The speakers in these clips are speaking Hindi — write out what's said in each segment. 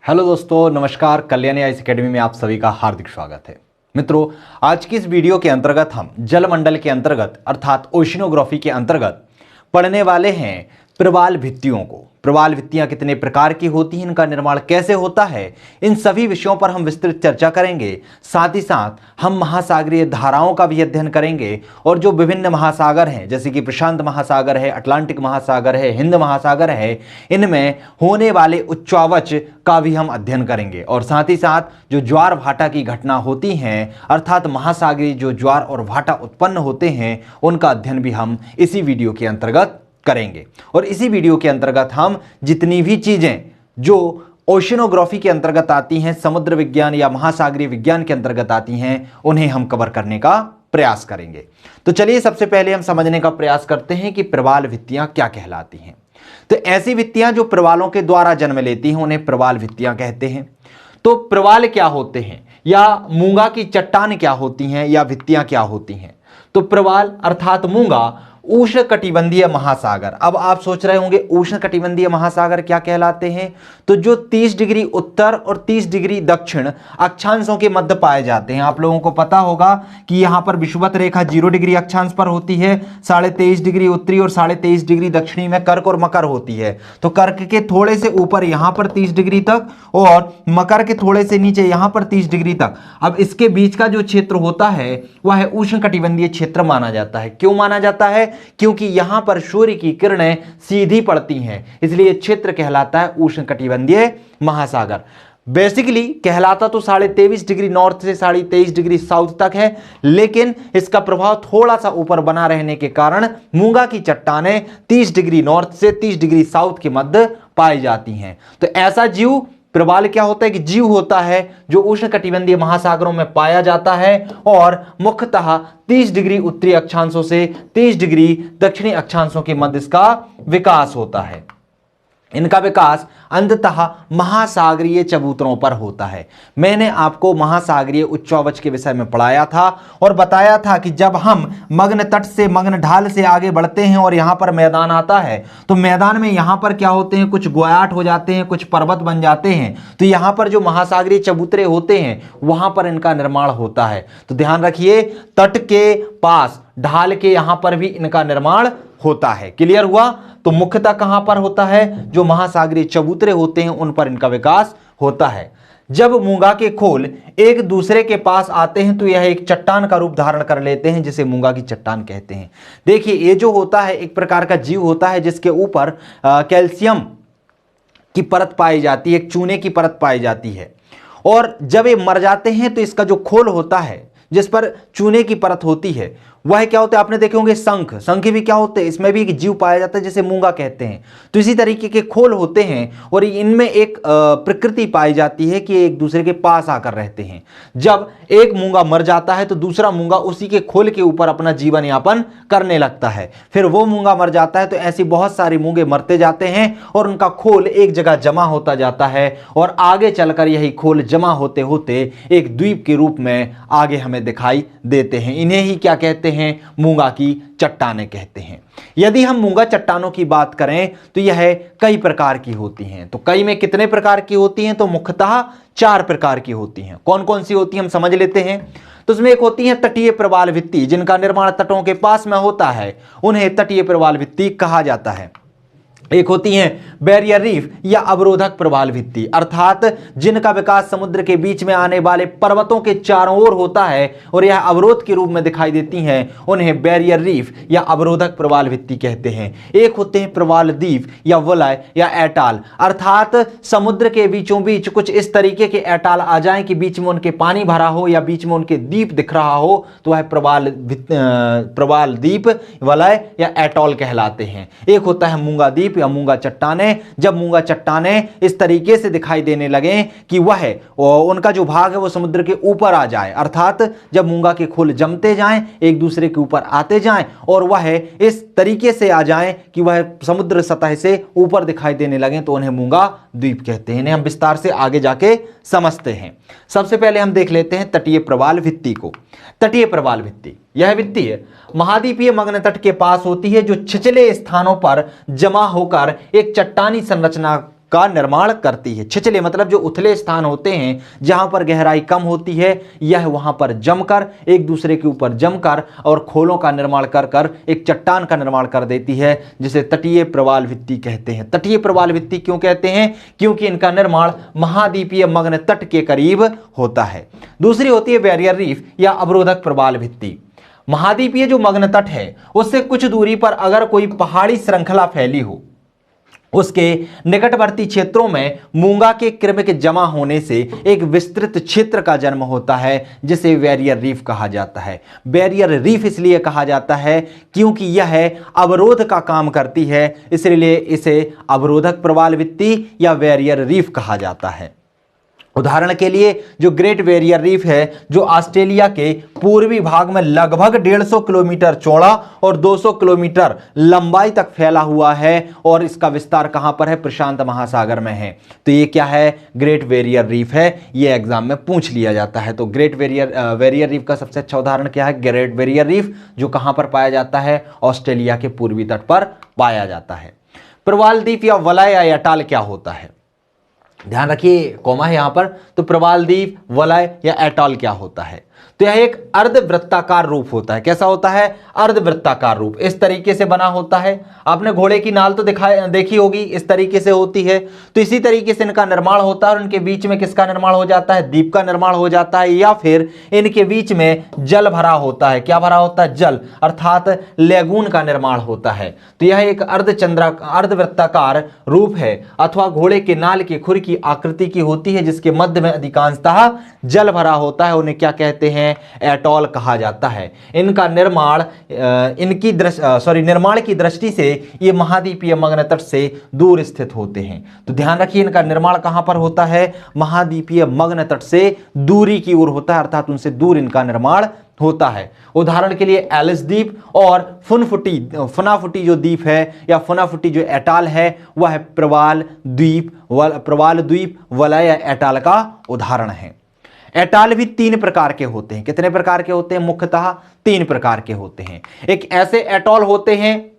हेलो दोस्तों, नमस्कार। कल्याणी आईएएस एकेडमी में आप सभी का हार्दिक स्वागत है। मित्रों, आज की इस वीडियो के अंतर्गत हम जलमंडल के अंतर्गत अर्थात ओशिनोग्राफी के अंतर्गत पढ़ने वाले हैं प्रवाल भित्तियों को। प्रवाल भित्तियां कितने प्रकार की होती हैं, इनका निर्माण कैसे होता है, इन सभी विषयों पर हम विस्तृत चर्चा करेंगे। साथ ही साथ हम महासागरीय धाराओं का भी अध्ययन करेंगे और जो विभिन्न महासागर हैं जैसे कि प्रशांत महासागर है, अटलांटिक महासागर है, हिंद महासागर है, इनमें होने वाले उच्चावच का भी हम अध्ययन करेंगे। और साथ ही साथ जो ज्वार भाटा की घटना होती हैं अर्थात महासागरीय जो ज्वार और भाटा उत्पन्न होते हैं उनका अध्ययन भी हम इसी वीडियो के अंतर्गत करेंगे। और इसी वीडियो के अंतर्गत हम जितनी भी चीजें जो ओशिनोग्राफी के अंतर्गत आती हैं, समुद्र विज्ञान या महासागरीय विज्ञान के अंतर्गत आती हैं, उन्हें हम कवर करने का प्रयास करेंगे। तो चलिए सबसे पहले हम समझने का प्रयास करते हैं कि प्रवाल भित्तियां क्या कहलाती हैं। तो ऐसी भित्तियां जो प्रवालों के द्वारा जन्म लेती हैं उन्हें प्रवाल भित्तियां कहते हैं। तो प्रवाल क्या होते हैं या मूंगा की चट्टान क्या होती हैं या भित्तियां क्या होती हैं। तो प्रवाल अर्थात मूंगा उष्णकटिबंधीय महासागर। अब आप सोच रहे होंगे उष्णकटिबंधीय महासागर क्या कहलाते हैं। तो जो 30 डिग्री उत्तर और 30 डिग्री दक्षिण अक्षांशों के मध्य पाए जाते हैं। आप लोगों को पता होगा कि यहां पर विषुवत रेखा 0 डिग्री अक्षांश पर होती है, 23.5 डिग्री उत्तरी और 23.5 डिग्री दक्षिणी में कर्क और मकर होती है। तो कर्क के थोड़े से ऊपर यहां पर 30 डिग्री तक और मकर के थोड़े से नीचे यहां पर 30 डिग्री तक। अब इसके बीच का जो क्षेत्र होता है वह उष्णकटिबंधीय क्षेत्र माना जाता है। क्यों माना जाता है? क्योंकि यहां पर सूर्य की किरणें सीधी पड़ती हैं, इसलिए क्षेत्र कहलाता है उष्णकटिबंधीय महासागर। बेसिकली कहलाता तो 23.5 डिग्री नॉर्थ से 23.5 डिग्री साउथ तक है, लेकिन इसका प्रभाव थोड़ा सा ऊपर बना रहने के कारण मूंगा की चट्टानें 30 डिग्री नॉर्थ से 30 डिग्री साउथ के मध्य पाई जाती हैं। तो ऐसा जीव प्रवाल क्या होता है कि जीव होता है जो उष्णकटिबंधीय महासागरों में पाया जाता है और मुख्यतः 30 डिग्री उत्तरी अक्षांशों से 30 डिग्री दक्षिणी अक्षांशों के मध्य इसका विकास होता है। इनका विकास अंततः महासागरीय चबूतरों पर होता है। मैंने आपको महासागरीय उच्चावच के विषय में पढ़ाया था और बताया था कि जब हम मग्न तट से मग्न ढाल से आगे बढ़ते हैं और यहां पर मैदान आता है तो मैदान में यहां पर क्या होते हैं, कुछ गोयाट हो जाते हैं, कुछ पर्वत बन जाते हैं। तो यहां पर जो महासागरीय चबूतरे होते हैं वहां पर इनका निर्माण होता है। तो ध्यान रखिए, तट के पास ढाल के यहां पर भी इनका निर्माण होता है। क्लियर हुआ? तो मुख्यतः कहां पर होता है, जो महासागरीय चबूतरे होते हैं उन पर इनका विकास होता है। जब मूंगा के खोल एक दूसरे के पास आते हैं तो यह एक चट्टान का रूप धारण कर लेते हैं जिसे मूंगा की चट्टान कहते हैं। देखिए, ये जो होता है एक प्रकार का जीव होता है जिसके ऊपर कैल्शियम की परत पाई जाती है, एक चूने की परत पाई जाती है। और जब ये मर जाते हैं तो इसका जो खोल होता है जिस पर चूने की परत होती है वह क्या होता है, आपने देखे होंगे शंख। शंख भी क्या होते हैं, इसमें भी एक जीव पाया जाता है जिसे मूंगा कहते हैं। तो इसी तरीके के खोल होते हैं और इनमें एक प्रकृति पाई जाती है कि एक दूसरे के पास आकर रहते हैं। जब एक मूंगा मर जाता है तो दूसरा मूंगा उसी के खोल के ऊपर अपना जीवन यापन करने लगता है। फिर वो मूंगा मर जाता है तो ऐसी बहुत सारे मूंगे मरते जाते हैं और उनका खोल एक जगह जमा होता जाता है और आगे चलकर यही खोल जमा होते होते एक द्वीप के रूप में आगे हमें दिखाई देते हैं। इन्हें ही क्या कहते हैं, मूंगा की चट्टानें कहते हैं। यदि हम मूंगा चट्टानों की बात करें तो यह कई प्रकार की होती हैं। तो कई में कितने प्रकार की होती हैं, तो मुख्यतः 4 प्रकार की होती हैं। कौन कौन सी होती हैं हम समझ लेते हैं। तो उसमें एक होती है तटीय प्रवाल भित्ति, जिनका निर्माण तटों के पास में होता है, उन्हें तटीय प्रवाल भित्ति कहा जाता है। एक होती है बैरियर रीफ या अवरोधक प्रवाल भित्ति, अर्थात जिनका विकास समुद्र के बीच में आने वाले पर्वतों के चारों ओर होता है और यह अवरोध के रूप में दिखाई देती हैं, उन्हें बैरियर रीफ या अवरोधक प्रवाल भित्ति कहते हैं। एक होते हैं प्रवाल द्वीप या वलय या एटाल, अर्थात समुद्र के बीचों बीच कुछ इस तरीके के एटाल आ जाएं कि बीच में उनके पानी भरा हो या बीच में उनके द्वीप दिख रहा हो, तो वह प्रवाल द्वीप, वलय या एटॉल कहलाते हैं। एक होता है मूंगा द्वीप या मूंगा चट्टानें। जब मूंगा चट्टानें इस तरीके से दिखाई देने लगे कि वह उनका जो भाग है वो समुद्र के ऊपर आ जाए, अर्थात जब मूंगा के खोल जमते जाएं, एक दूसरे के ऊपर आते जाएं और वह इस तरीके से आ जाएं कि वह समुद्र सतह से ऊपर दिखाई देने लगे, तो उन्हें मूंगा द्वीप कहते हैं। इन्हें हम विस्तार से आगे जाके समझते हैं। सबसे पहले हम देख लेते हैं तटीय प्रवाल भित्ति को। तटीय प्रवाल भित्ति यह भित्ति महाद्वीपीय मग्न तट के पास होती है, जो छिछले स्थानों पर जमा होकर एक चट्टानी संरचना का निर्माण करती है। छिछले मतलब जो उथले स्थान होते हैं जहां पर गहराई कम होती है, यह वहां पर जमकर एक दूसरे के ऊपर जमकर और खोलों का निर्माण कर कर एक चट्टान का निर्माण कर देती है, जिसे तटीय प्रवाल भित्ति कहते हैं। तटीय प्रवाल भित्ति क्यों कहते हैं? क्योंकि इनका निर्माण महाद्वीपीय मग्न तट के करीब होता है। दूसरी होती है बैरियर रीफ या अवरोधक प्रवाल भित्ति। महाद्वीपीय जो मग्न तट है उससे कुछ दूरी पर अगर कोई पहाड़ी श्रृंखला फैली हो, उसके निकटवर्ती क्षेत्रों में मूंगा के क्रमिक जमा होने से एक विस्तृत क्षेत्र का जन्म होता है, जिसे बैरियर रीफ कहा जाता है। बैरियर रीफ इसलिए कहा जाता है क्योंकि यह अवरोध का काम करती है, इसलिए इसे अवरोधक प्रवाल भित्ति या बैरियर रीफ कहा जाता है। उदाहरण के लिए जो ग्रेट बैरियर रीफ है, जो ऑस्ट्रेलिया के पूर्वी भाग में लगभग 150 किलोमीटर चौड़ा और 200 किलोमीटर लंबाई तक फैला हुआ है, और इसका विस्तार कहां पर है? प्रशांत महासागर में है। तो ये क्या है? ग्रेट बैरियर रीफ है। ये एग्जाम में पूछ लिया जाता है। तो ग्रेट बैरियर रीफ का सबसे अच्छा उदाहरण क्या है? ग्रेट बैरियर रीफ, जो कहां पर पाया जाता है? ऑस्ट्रेलिया के पूर्वी तट पर पाया जाता है। प्रवाल द्वीप या वलय या एटॉल क्या होता है? ध्यान रखिए, कॉमा है यहां पर। तो प्रवाल द्वीप, वलय या एटॉल क्या होता है? तो यह एक अर्धवृत्ताकार रूप होता है। कैसा होता है? अर्धवृत्ताकार रूप। इस तरीके से बना होता है। आपने घोड़े की नाल तो देखी होगी, इस तरीके से होती है। तो इसी तरीके से इनका निर्माण होता है, और इनके बीच में किसका निर्माण हो जाता है? द्वीप का निर्माण हो जाता है, या फिर इनके बीच में जल भरा होता है। क्या भरा होता है? जल, अर्थात लेगून का निर्माण होता है। तो यह एक अर्धवृत्ताकार रूप है, अथवा घोड़े के नाल के खुर की आकृति की होती है, जिसके मध्य में अधिकांशतः जल भरा होता है। उन्हें क्या कहते हैं? एटॉल कहा जाता है। इनका निर्माण निर्माण की दृष्टि से ये महाद्वीपीय मग्न तट से दूर स्थित होते हैं। तो ध्यान रखिए, इनका निर्माण कहां पर होता है? महाद्वीपीय मग्न तट से दूरी की ओर होता है, अर्थात उनसे दूर इनका निर्माण होता है। उदाहरण के लिए एलिस द्वीप और फुनाफुटी जो द्वीप है, या फुनाफुटी जो एटॉल है, वह प्रवाल द्वीप वलय या एटॉल का उदाहरण है। एटॉल भी 3 प्रकार के होते हैं। कितने प्रकार के होते हैं? मुख्यतः 3 प्रकार के होते हैं। एक ऐसे एटॉल होते हैं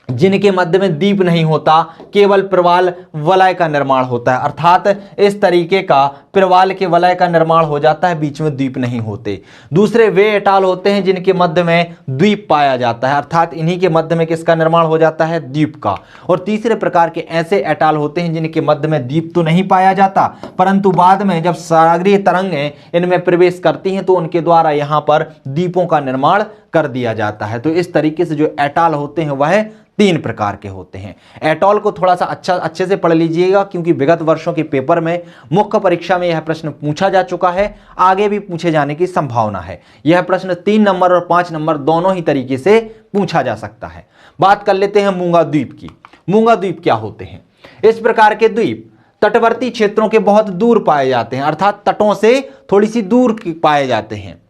जिनके मध्य में द्वीप नहीं होता, केवल प्रवाल वलय का निर्माण होता है, अर्थात इस तरीके का प्रवाल के वलय का निर्माण हो जाता है, बीच में द्वीप नहीं होते। दूसरे वे एटॉल होते हैं जिनके मध्य में द्वीप पाया जाता है, अर्थात इन्हीं के मध्य में किसका निर्माण हो जाता है? द्वीप का। और तीसरे प्रकार के ऐसे एटॉल होते हैं जिनके मध्य में द्वीप तो नहीं पाया जाता, परंतु बाद में जब सागरीय तरंगें इनमें प्रवेश करती हैं तो उनके द्वारा यहाँ पर द्वीपों का निर्माण कर दिया जाता है। तो इस तरीके से जो एटॉल होते हैं वह 3 प्रकार के होते हैं। एटॉल को थोड़ा सा अच्छे से पढ़ लीजिएगा, क्योंकि विगत वर्षों के पेपर में मुख्य परीक्षा में यह प्रश्न पूछा जा चुका है, आगे भी पूछे जाने की संभावना है। यह प्रश्न 3 नंबर और 5 नंबर दोनों ही तरीके से पूछा जा सकता है। बात कर लेते हैं मूंगा द्वीप की। मूंगा द्वीप क्या होते हैं? इस प्रकार के द्वीप तटवर्ती क्षेत्रों के बहुत दूर पाए जाते हैं, अर्थात तटों से थोड़ी सी दूर पाए जाते हैं।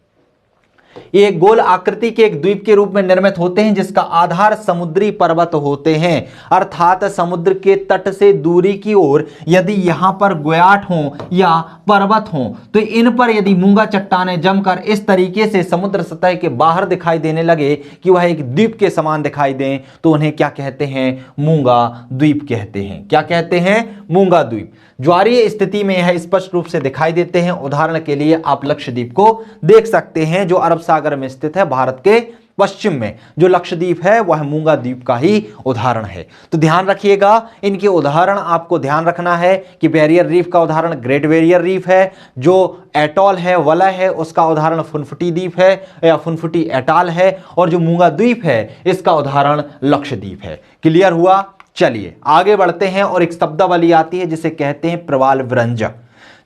ये एक गोल आकृति के एक द्वीप के रूप में निर्मित होते हैं, जिसका आधार समुद्री पर्वत होते हैं, अर्थात समुद्र के तट से दूरी की ओर यदि यहां पर ग्याट हो या पर्वत हो, तो इन पर यदि मूंगा चट्टानें जमकर इस तरीके से समुद्र सतह के बाहर दिखाई देने लगे कि वह एक द्वीप के समान दिखाई दें, तो उन्हें क्या कहते हैं? मूंगा द्वीप कहते हैं। क्या कहते हैं? मूंगा द्वीप। ज्वारीय स्थिति में यह स्पष्ट रूप से दिखाई देते हैं। उदाहरण के लिए आप लक्षद्वीप को देख सकते हैं, जो अरब सागर में स्थित है, भारत के पश्चिम में जो लक्षद्वीप है वह मूंगा द्वीप का ही उदाहरण है। तो ध्यान रखिएगा, इनके उदाहरण आपको ध्यान रखना है कि बैरियर रीफ का उदाहरण ग्रेट बैरियर रीफ है, जो एटॉल है, वलय है, उसका उदाहरण फुनफुटी द्वीप है या फुनफुटी एटॉल है, और जो मूंगा द्वीप है इसका उदाहरण लक्षद्वीप है। क्लियर हुआ? चलिए आगे बढ़ते हैं, और एक शब्दावली आती है जिसे कहते हैं प्रवाल विरंजक।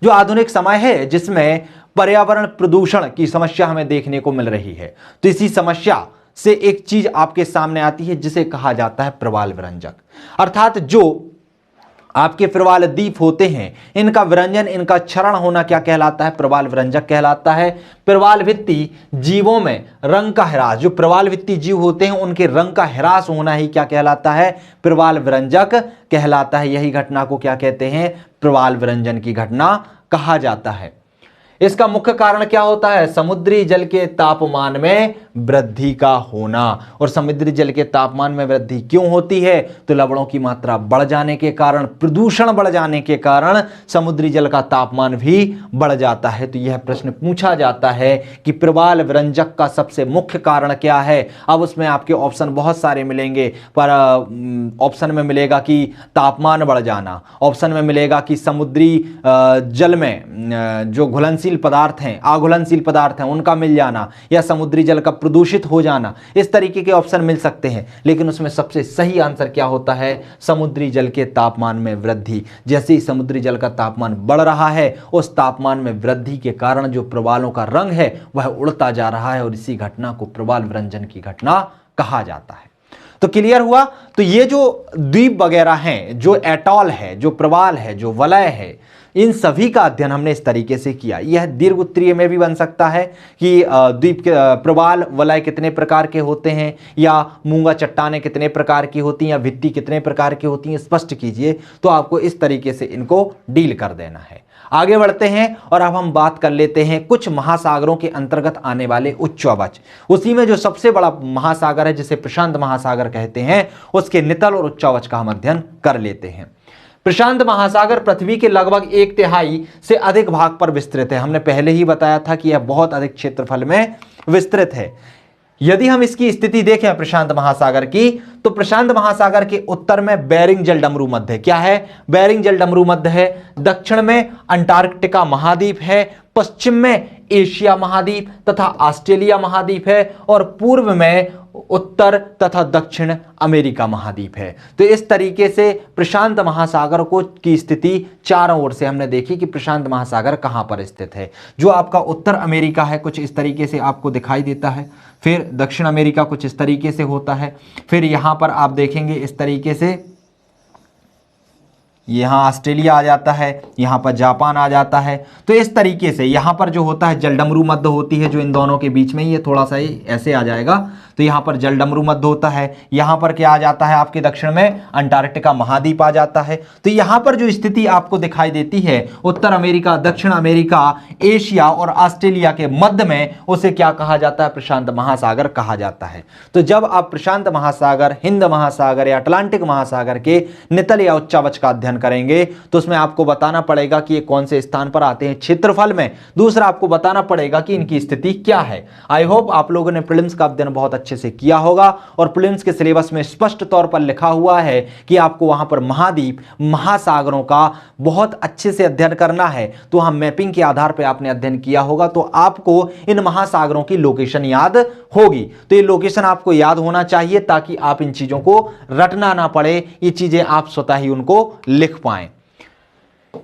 जो आधुनिक समय है जिसमें पर्यावरण प्रदूषण की समस्या हमें देखने को मिल रही है, तो इसी समस्या से एक चीज आपके सामने आती है जिसे कहा जाता है प्रवाल विरंजक। अर्थात जो आपके प्रवाल द्वीप होते हैं, इनका विरंजन, इनका क्षरण होना क्या कहलाता है? प्रवाल विरंजक कहलाता है। प्रवाल भित्ति जीवों में रंग का ह्रास, जो प्रवाल भित्ति जीव होते हैं उनके रंग का ह्रास होना ही क्या कहलाता है? प्रवाल विरंजक कहलाता है। यही घटना को क्या कहते हैं? प्रवाल विरंजन की घटना कहा जाता है। इसका मुख्य कारण क्या होता है? समुद्री जल के तापमान में वृद्धि का होना। और समुद्री जल के तापमान में वृद्धि क्यों होती है? तो लवणों की मात्रा बढ़ जाने के कारण, प्रदूषण बढ़ जाने के कारण समुद्री जल का तापमान भी बढ़ जाता है। तो यह प्रश्न पूछा जाता है कि प्रवाल विरंजक का सबसे मुख्य कारण क्या है। अब उसमें आपके ऑप्शन बहुत सारे मिलेंगे, पर ऑप्शन में मिलेगा कि तापमान बढ़ जाना, ऑप्शन में मिलेगा कि समुद्री जल में जो घुलनशील पदार्थ हैं, अघुलनशील पदार्थ हैं, उनका मिल जाना, या समुद्री जल का प्रदूषित हो जाना। इस तरीके के ऑप्शन मिल सकते हैं, लेकिन उसमें सबसे सही आंसर क्या होता है? समुद्री जल के तापमान में वृद्धि। जैसे ही समुद्री जल का तापमान बढ़ रहा है, उस तापमान में वृद्धि के कारण जो प्रवालों का रंग है वह उड़ता जा रहा है, और इसी घटना को प्रवाल विरंजन की घटना कहा जाता है। तो क्लियर हुआ? तो ये जो द्वीप वगैरह हैं, जो एटॉल है, जो प्रवाल है, जो वलय है, इन सभी का अध्ययन हमने इस तरीके से किया। यह दीर्घ उत्तरीय में भी बन सकता है कि द्वीप के प्रवाल वलय कितने प्रकार के होते हैं, या मूंगा चट्टानें कितने प्रकार की होती हैं, या भित्ति कितने प्रकार की होती हैं, स्पष्ट कीजिए। तो आपको इस तरीके से इनको डील कर देना है। आगे बढ़ते हैं और अब हम बात कर लेते हैं कुछ महासागरों के अंतर्गत आने वाले उच्चवच। उसी में जो सबसे बड़ा महासागर है, जिसे प्रशांत महासागर कहते हैं, उसके नितल और उच्चवच का हम अध्ययन कर लेते हैं। प्रशांत महासागर पृथ्वी के लगभग 1/3 से अधिक भाग पर विस्तृत है। हमने पहले ही बताया था कि यह बहुत अधिक क्षेत्रफल में विस्तृत है। यदि हम इसकी स्थिति देखें प्रशांत महासागर की, तो प्रशांत महासागर के उत्तर में बेरिंग जलडमरू मध्य है। क्या है? बेरिंग जलडमरू मध्य है। दक्षिण में अंटार्कटिका महाद्वीप है, पश्चिम में एशिया महाद्वीप तथा ऑस्ट्रेलिया महाद्वीप है, और पूर्व में उत्तर तथा दक्षिण अमेरिका महाद्वीप है। तो इस तरीके से प्रशांत महासागर को की स्थिति चारों ओर से हमने देखी कि प्रशांत महासागर कहां पर स्थित है। जो आपका उत्तर अमेरिका है कुछ इस तरीके से आपको दिखाई देता है, फिर दक्षिण अमेरिका कुछ इस तरीके से होता है, फिर यहां पर आप देखेंगे इस तरीके से यहाँ ऑस्ट्रेलिया आ जाता है, यहाँ पर जापान आ जाता है। तो इस तरीके से यहाँ पर जो होता है जलडमरू मध्य होती है, जो इन दोनों के बीच में, ये थोड़ा सा ही ऐसे आ जाएगा, तो यहाँ पर जलडमरू मध्य होता है। यहाँ पर क्या आ जाता है आपके दक्षिण में? अंटार्कटिका महाद्वीप आ जाता है। तो यहाँ पर जो स्थिति आपको दिखाई देती है उत्तर अमेरिका, दक्षिण अमेरिका, एशिया और ऑस्ट्रेलिया के मध्य में, उसे क्या कहा जाता है? प्रशांत महासागर कहा जाता है। तो जब आप प्रशांत महासागर, हिंद महासागर या अटलांटिक महासागर के नितल या उच्चवच का अध्ययन करेंगे, तो उसमें आपको बताना पड़ेगा कि ये कौन से स्थान पर आते हैं क्षेत्रफल में। दूसरा आपको बताना पड़ेगा कि इनकी स्थिति क्या है। आई होप आप लोगों ने प्रीलिम्स का अध्ययन बहुत अच्छे से किया होगा, और प्रीलिम्स के सिलेबस में स्पष्ट तौर पर लिखा हुआ है कि आपको वहां पर महाद्वीप, महासागरों का बहुत अच्छे से अध्ययन करना है। तो हम मैपिंग के आधार पर आपने अध्ययन किया होगा, तो आपको इन महासागरों की लोकेशन याद होगी। तो ये लोकेशन आपको याद होना चाहिए, ताकि आप इन चीजों को रटना ना पड़े, ये चीजें आप स्वतः ही उनको लिख पाएं।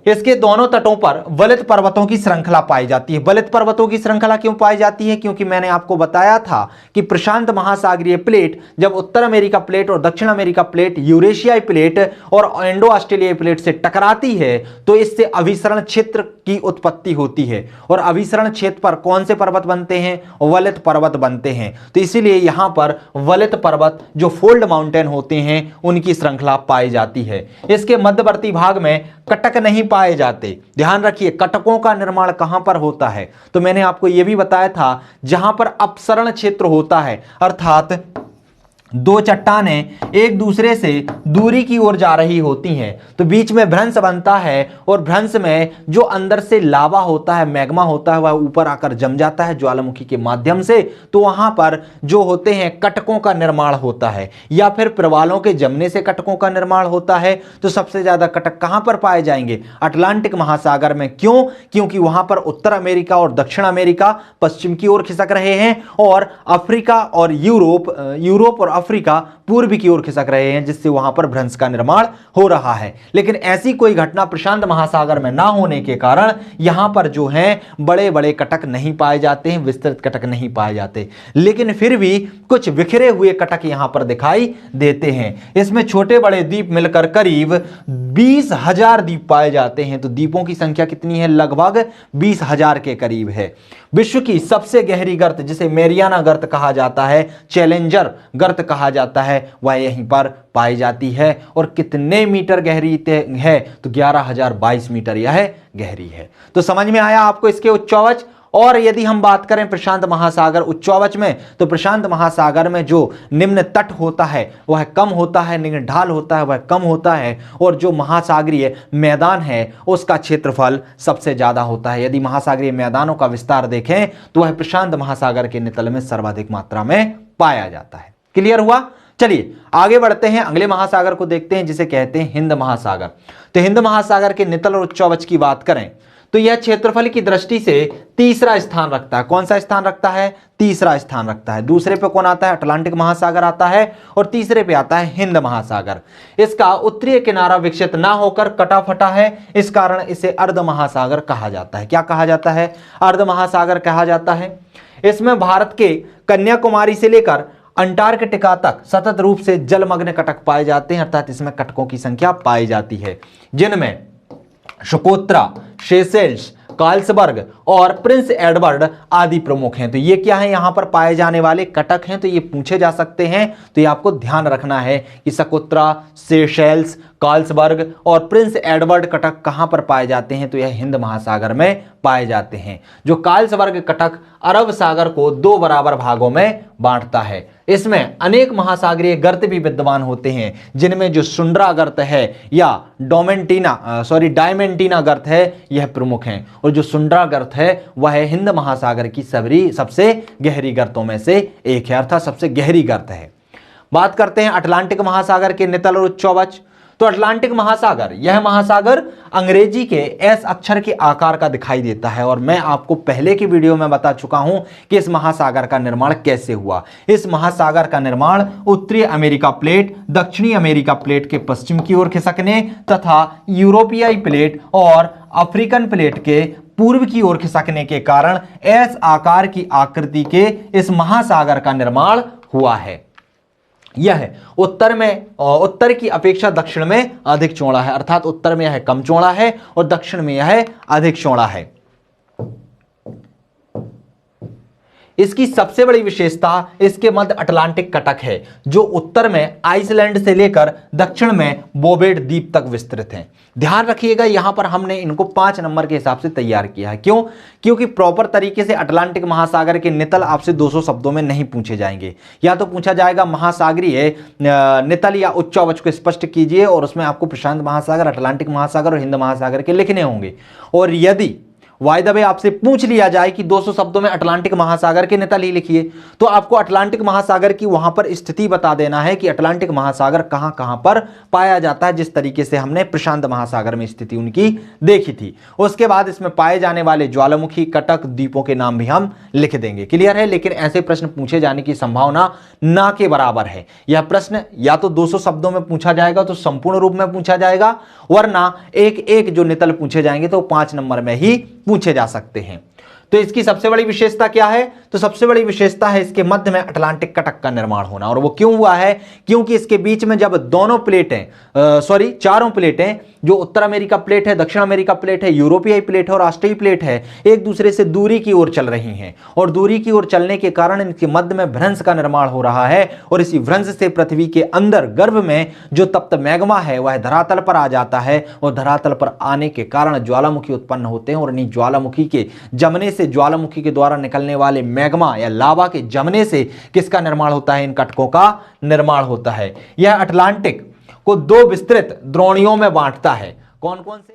इसके दोनों तटों पर वलित पर्वतों की श्रृंखला पाई जाती है। वलित पर्वतों की श्रृंखला क्यों पाई जाती है? क्योंकि मैंने आपको बताया था कि प्रशांत महासागरीय प्लेट जब उत्तर अमेरिका प्लेट और दक्षिण अमेरिका प्लेट, यूरेशियाई प्लेट और इंडो ऑस्ट्रेलियाई प्लेट से टकराती है, तो इससे अभिसरण क्षेत्र की उत्पत्ति होती है। और अभिसरण क्षेत्र पर कौन से पर्वत बनते हैं? वलित पर्वत बनते हैं। तो इसीलिए यहां पर वलित पर्वत, जो फोल्ड माउंटेन होते हैं, उनकी श्रृंखला पाई जाती है। इसके मध्यवर्ती भाग में कटक नहीं पाए जाते। ध्यान रखिए, कटकों का निर्माण कहां पर होता है? तो मैंने आपको यह भी बताया था, जहां पर अपसरण क्षेत्र होता है, अर्थात दो चट्टानें एक दूसरे से दूरी की ओर जा रही होती हैं, तो बीच में भ्रंश बनता है, और भ्रंश में जो अंदर से लावा होता है, मैग्मा होता है, वह ऊपर आकर जम जाता है ज्वालामुखी के माध्यम से। तो वहां पर जो होते हैं कटकों का निर्माण होता है, या फिर प्रवालों के जमने से कटकों का निर्माण होता है। तो सबसे ज्यादा कटक कहां पर पाए जाएंगे? अटलांटिक महासागर में। क्यों? क्योंकि वहां पर उत्तर अमेरिका और दक्षिण अमेरिका पश्चिम की ओर खिसक रहे हैं, और अफ्रीका और यूरोप और अफ्रीका पूर्व की ओर खिसक रहे हैं, जिससे वहां पर भ्रंश का निर्माण हो रहा है। लेकिन ऐसी कोई घटना प्रशांत महासागर में ना होने के कारण यहां पर जो हैं बड़े बड़े कटक नहीं पाए जाते हैं, विस्तृत कटक नहीं पाए जाते। लेकिन फिर भी कुछ बिखरे हुए कटक यहां पर दिखाई देते हैं। इसमें छोटे बड़े द्वीप मिलकर करीब 20,000 द्वीप पाए जाते हैं। तो द्वीपों की संख्या कितनी है? लगभग 20,000 के करीब है। विश्व की सबसे गहरी गर्त, जिसे मेरियाना गर्त कहा जाता है, चैलेंजर गर्त कहा जाता है, वह यहीं पर पाई जाती है। और कितने मीटर गहरी है? तो 11,022 मीटर यह गहरी है। तो समझ में आया आपको इसके उच्चवच। और यदि हम बात करें प्रशांत महासागर उच्चौवच में, तो प्रशांत महासागर में जो निम्न तट होता है वह कम होता है, निम्न ढाल होता है वह कम होता है, और जो महासागरीय मैदान है उसका क्षेत्रफल सबसे ज्यादा होता है। यदि महासागरीय मैदानों का विस्तार देखें तो वह प्रशांत महासागर के नितल में सर्वाधिक मात्रा में पाया जाता है। क्लियर हुआ? चलिए आगे बढ़ते हैं, अगले महासागर को देखते हैं जिसे कहते हैं हिंद महासागर। तो हिंद महासागर के नितल और उच्चौवच की बात करें तो यह क्षेत्रफल की दृष्टि से तीसरा स्थान रखता है। कौन सा स्थान रखता है? तीसरा स्थान रखता है। दूसरे पे कौन आता है? अटलांटिक महासागर आता है, और तीसरे पे आता है हिंद महासागर। इसका उत्तरीय किनारा विकसित ना होकर कटा फटा है, इस कारण इसे अर्ध महासागर कहा जाता है। क्या कहा जाता है? अर्ध महासागर कहा जाता है। इसमें भारत के कन्याकुमारी से लेकर अंटार्कटिका तक सतत रूप से जलमग्न कटक पाए जाते हैं, अर्थात इसमें कटकों की संख्या पाई जाती है, जिनमें शकोत्रा, सेशेल्स, कार्लसबर्ग और प्रिंस एडवर्ड आदि प्रमुख हैं। तो ये क्या है? यहां पर पाए जाने वाले कटक हैं, तो ये पूछे जा सकते हैं। तो ये आपको ध्यान रखना है कि शकोत्रा, सेशेल्स, कार्लसबर्ग और प्रिंस एडवर्ड कटक कहां पर पाए जाते हैं? तो यह हिंद महासागर में पाए जाते हैं। जो कार्लसबर्ग कटक अरब सागर को दो बराबर भागों में बांटता है। इसमें अनेक महासागरीय गर्त भी विद्यमान होते हैं, जिनमें जो सुंड्रा गर्त है या डायमेंटीना गर्त है यह प्रमुख हैं, और जो सुंड्रा गर्त है वह हिंद महासागर की सबसे गहरी गर्तों में से एक है, अर्थात सबसे गहरी गर्त है। बात करते हैं अटलांटिक महासागर के नितल और उच्चौवच। तो अटलांटिक महासागर, यह महासागर अंग्रेजी के एस अक्षर के आकार का दिखाई देता है, और मैं आपको पहले की वीडियो में बता चुका हूं कि इस महासागर का निर्माण कैसे हुआ। इस महासागर का निर्माण उत्तरी अमेरिका प्लेट, दक्षिणी अमेरिका प्लेट के पश्चिम की ओर खिसकने तथा यूरोपियाई प्लेट और अफ्रीकन प्लेट के पूर्व की ओर खिसकने के कारण एस आकार की आकृति के इस महासागर का निर्माण हुआ है। यह उत्तर की अपेक्षा दक्षिण में अधिक चौड़ा है, अर्थात उत्तर में यह कम चौड़ा है और दक्षिण में यह अधिक चौड़ा है। इसकी सबसे बड़ी विशेषता इसके मध्य अटलांटिक कटक है, जो उत्तर में आइसलैंड से लेकर दक्षिण में बोवेड द्वीप तक विस्तृत है। ध्यान रखिएगा, यहां पर हमने इनको 5 नंबर के हिसाब से तैयार किया है। क्यों? क्योंकि प्रॉपर तरीके से अटलांटिक महासागर के नितल आपसे 200 शब्दों में नहीं पूछे जाएंगे। या तो पूछा जाएगा महासागरीय नितल या उच्चौवच को स्पष्ट कीजिए, और उसमें आपको प्रशांत महासागर, अटलांटिक महासागर और हिंद महासागर के लिखने होंगे। और यदि वाय द वे आपसे पूछ लिया जाए कि 200 शब्दों में अटलांटिक महासागर के नितल ही लिखिए, तो आपको अटलांटिक महासागर की वहां पर स्थिति बता देना है कि अटलांटिक महासागर कहां कहां पर पाया जाता है, जिस तरीके से हमने प्रशांत महासागर में स्थिति उनकी देखी थी। उसके बाद इसमें पाए जाने वाले ज्वालामुखी, कटक, द्वीपों के नाम भी हम लिख देंगे। क्लियर है? लेकिन ऐसे प्रश्न पूछे जाने की संभावना ना के बराबर है। यह प्रश्न या तो 200 शब्दों में पूछा जाएगा तो संपूर्ण रूप में पूछा जाएगा, वरना एक एक जो नितल पूछे जाएंगे तो 5 नंबर में ही पूछे जा सकते हैं। तो इसकी सबसे बड़ी विशेषता क्या है? तो सबसे बड़ी विशेषता है इसके मध्य में अटलांटिक कटक का निर्माण होना। और वो क्यों हुआ है? क्योंकि इसके बीच में जब दोनों प्लेटें चारों प्लेटें, जो उत्तर अमेरिका प्लेट है, दक्षिण अमेरिका प्लेट है, यूरोपीय प्लेट है और ऑस्ट्रेलियाई प्लेट है, एक दूसरे से दूरी की ओर चल रही हैं, और दूरी की ओर चलने के कारण इनके मध्य में भ्रंश का निर्माण हो रहा है, और इसी भ्रंश से पृथ्वी के अंदर गर्भ में जो तप्त मैग्मा है वह धरातल पर आ जाता है, और धरातल पर आने के कारण ज्वालामुखी उत्पन्न होते हैं, और इन्हीं ज्वालामुखी के जमने से, ज्वालामुखी के द्वारा निकलने वाले मैग्मा या लावा के जमने से किसका निर्माण होता है? इन कटकों का निर्माण होता है। यह अटलांटिक को 2 विस्तृत द्रोणियों में बांटता है। कौन कौन से?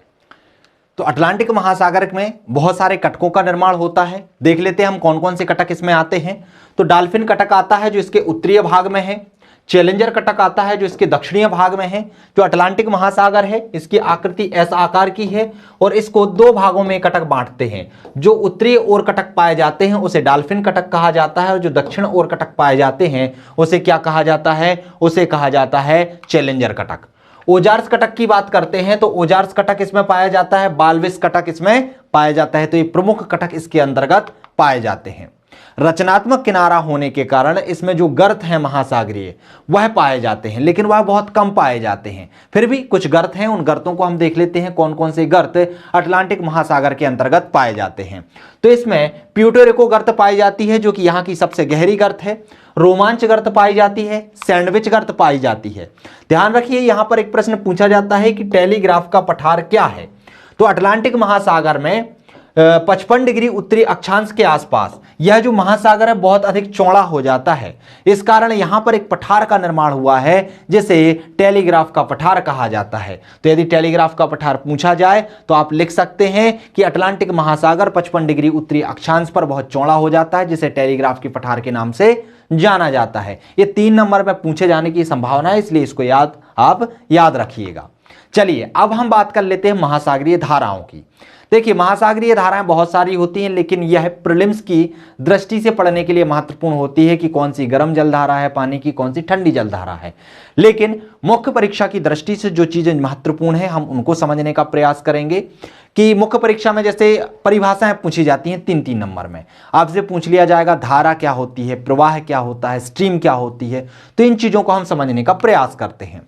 तो अटलांटिक महासागर में बहुत सारे कटकों का निर्माण होता है। देख लेते हैं हम कौन कौन से कटक इसमें आते हैं। तो डॉल्फिन कटक आता है जो इसके उत्तरीय भाग में है। चैलेंजर कटक आता है जो इसके दक्षिणीय भाग में है। जो अटलांटिक महासागर है इसकी आकृति एस आकार की है, और इसको 2 भागों में कटक बांटते हैं। जो उत्तरी ओर कटक पाए जाते हैं उसे डॉल्फिन कटक कहा जाता है, और जो दक्षिण ओर कटक पाए जाते हैं उसे क्या कहा जाता है? उसे कहा जाता है चैलेंजर कटक। ओजार्स कटक की बात करते हैं तो ओजार्स कटक इसमें पाया जाता है, बाल्विस कटक इसमें पाया जाता है। तो ये प्रमुख कटक इसके अंतर्गत पाए जाते हैं। रचनात्मक किनारा होने के कारण इसमें जो गर्त हैं महासागरीय वह पाए जाते हैं, लेकिन वह बहुत कम पाए जाते हैं। फिर भी कुछ गर्त हैं, उन गर्तों को हम देख लेते हैं कौन कौन से गर्त अटलांटिक महासागर के अंतर्गत पाए जाते हैं। तो इसमें प्यूर्टो गर्त पाई जाती है जो कि यहाँ की सबसे गहरी गर्त है। रोमांच गर्त पाई जाती है, सैंडविच गर्त पाई जाती है। ध्यान रखिए, यहां पर एक प्रश्न पूछा जाता है कि टेलीग्राफ का पठार क्या है? तो अटलांटिक महासागर में 55 डिग्री उत्तरी अक्षांश के आसपास यह जो महासागर है बहुत अधिक चौड़ा हो जाता है। इस कारण यहां पर एक पठार का निर्माण हुआ है जिसे टेलीग्राफ का पठार कहा जाता है। तो यदि टेलीग्राफ का पठार पूछा जाए तो आप लिख सकते हैं कि अटलांटिक महासागर 55 डिग्री उत्तरी अक्षांश पर बहुत चौड़ा हो जाता है जिसे टेलीग्राफ के पठार के नाम से जाना जाता है। ये 3 नंबर में पूछे जाने की संभावना है, इसलिए इसको आप याद रखिएगा। चलिए अब हम बात कर लेते हैं महासागरीय धाराओं की। देखिए महासागरीय धाराएं बहुत सारी होती हैं, लेकिन यह प्रीलिम्स की दृष्टि से पढ़ने के लिए महत्वपूर्ण होती है कि कौन सी गर्म जलधारा है पानी की, कौन सी ठंडी जलधारा है। लेकिन मुख्य परीक्षा की दृष्टि से जो चीजें महत्वपूर्ण है हम उनको समझने का प्रयास करेंगे कि मुख्य परीक्षा में जैसे परिभाषाएं पूछी जाती हैं 3-3 नंबर में, आपसे पूछ लिया जाएगा धारा क्या होती है, प्रवाह क्या होता है, स्ट्रीम क्या होती है। तो इन चीजों को हम समझने का प्रयास करते हैं।